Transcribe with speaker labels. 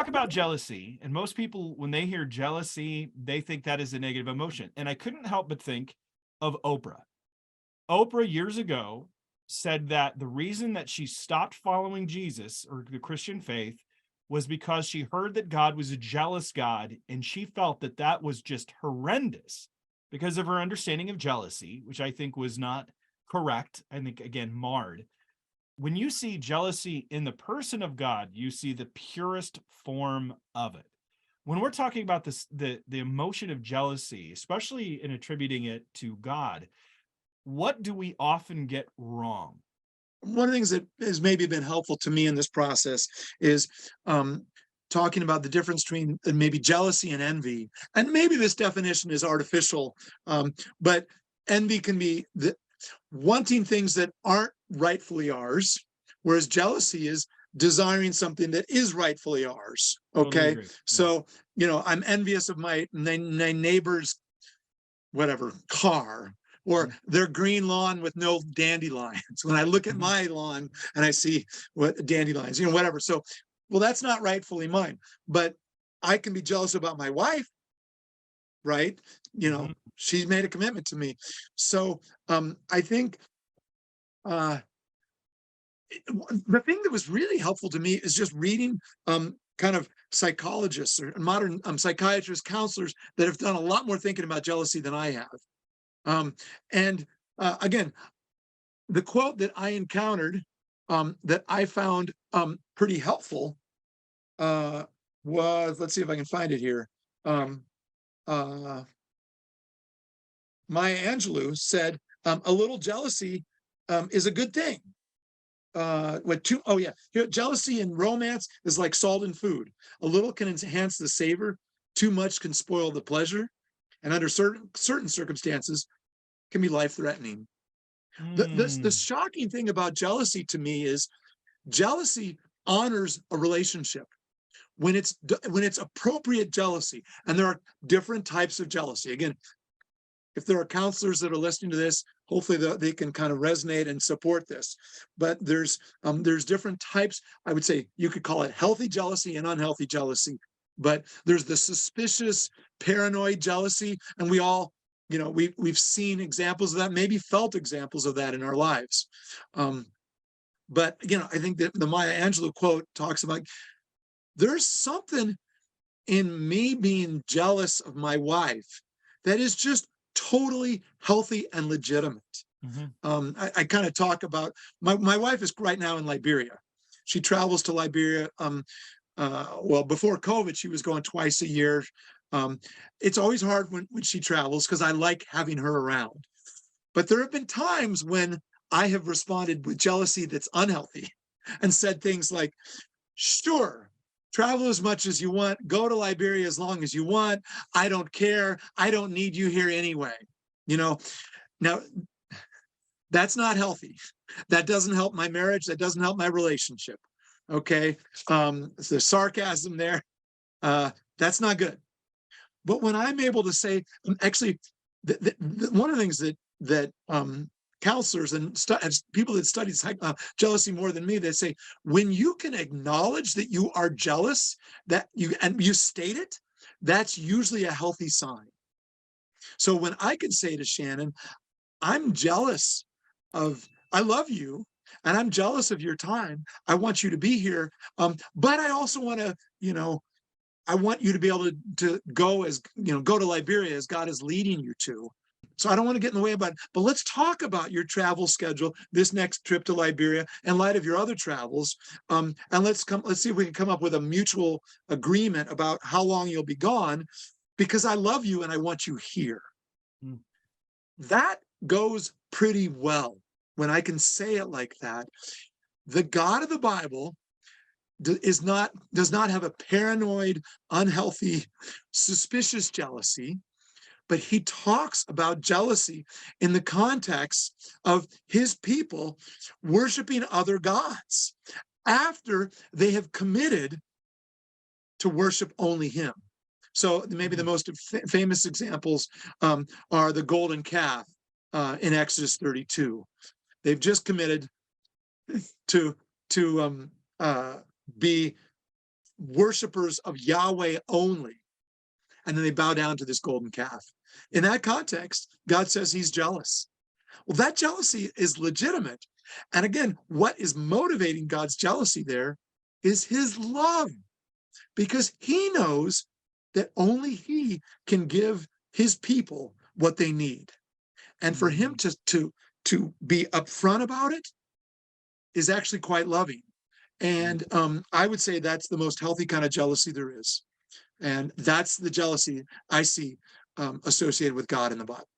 Speaker 1: talk about jealousy, and most people, when they hear jealousy, they think that is a negative emotion. And I couldn't help but think of Oprah. Oprah years ago said that the reason that she stopped following Jesus or the Christian faith was because she heard that God was a jealous God, and she felt that that was just horrendous because of her understanding of jealousy, which I think was not correct. I think, again, marred. When you see jealousy in the person of God, you see the purest form of it. When we're talking about this, the emotion of jealousy, especially in attributing it to God, what do we often get wrong?
Speaker 2: One of the things that has maybe been helpful to me in this process is talking about the difference between maybe jealousy and envy. And maybe this definition is artificial, but envy can be wanting things that aren't rightfully ours, whereas jealousy is desiring something that is rightfully ours.
Speaker 1: Totally
Speaker 2: Okay.
Speaker 1: agree. Yeah.
Speaker 2: So, I'm envious of my neighbor's whatever car or their green lawn with no dandelions. When I look at my lawn and I see what dandelions, whatever. So, well, that's not rightfully mine, but I can be jealous about my wife, right? She's made a commitment to me. So I think the thing that was really helpful to me is just reading kind of psychologists or modern psychiatrists, counselors that have done a lot more thinking about jealousy than I have. And again, the quote that I encountered that I found pretty helpful was, let's see if I can find it here. Maya Angelou said, a little jealousy is a good thing. Jealousy in romance is like salt in food. A little can enhance the savor, too much can spoil the pleasure, and under certain circumstances can be life-threatening. The shocking thing about jealousy to me is jealousy honors a relationship when it's appropriate jealousy. And there are different types of jealousy. Again, if there are counselors that are listening to this, hopefully they can kind of resonate and support this. But there's different types. I would say you could call it healthy jealousy and unhealthy jealousy. But there's the suspicious, paranoid jealousy, and we all, we've seen examples of that, maybe felt examples of that in our lives. But I think that the Maya Angelou quote talks about there's something in me being jealous of my wife that is just totally healthy and legitimate. I kind of talk about my wife is right now in Liberia. She travels to Liberia. Before COVID, she was going twice a year. It's always hard when she travels because I like having her around. But there have been times when I have responded with jealousy that's unhealthy and said things like, sure, travel as much as you want, go to Liberia as long as you want. I don't care. I don't need you here anyway. Now that's not healthy. That doesn't help my marriage. That doesn't help my relationship. Okay. The sarcasm there, that's not good. But when I'm able to say, actually, one of the things that counselors and people that study jealousy more than me, they say, when you can acknowledge that you are jealous, and you state it, that's usually a healthy sign. So when I can say to Shannon, I'm jealous I love you, and I'm jealous of your time. I want you to be here. But I also want to, I want you to be able to go to Liberia as God is leading you to. So I don't want to get in the way about it, but let's talk about your travel schedule, this next trip to Liberia in light of your other travels. And let's see if we can come up with a mutual agreement about how long you'll be gone, because I love you and I want you here. That goes pretty well when I can say it like that. The God of the Bible does not have a paranoid, unhealthy, suspicious jealousy, but he talks about jealousy in the context of his people worshiping other gods after they have committed to worship only him. So maybe the most famous examples are the golden calf in Exodus 32. They've just committed to be worshipers of Yahweh only. And then they bow down to this golden calf. In that context, God says he's jealous. Well, that jealousy is legitimate. And again, what is motivating God's jealousy there is his love, because he knows that only he can give his people what they need. And for him to be upfront about it is actually quite loving. And I would say that's the most healthy kind of jealousy there is. And that's the jealousy I see associated with God in the Bible.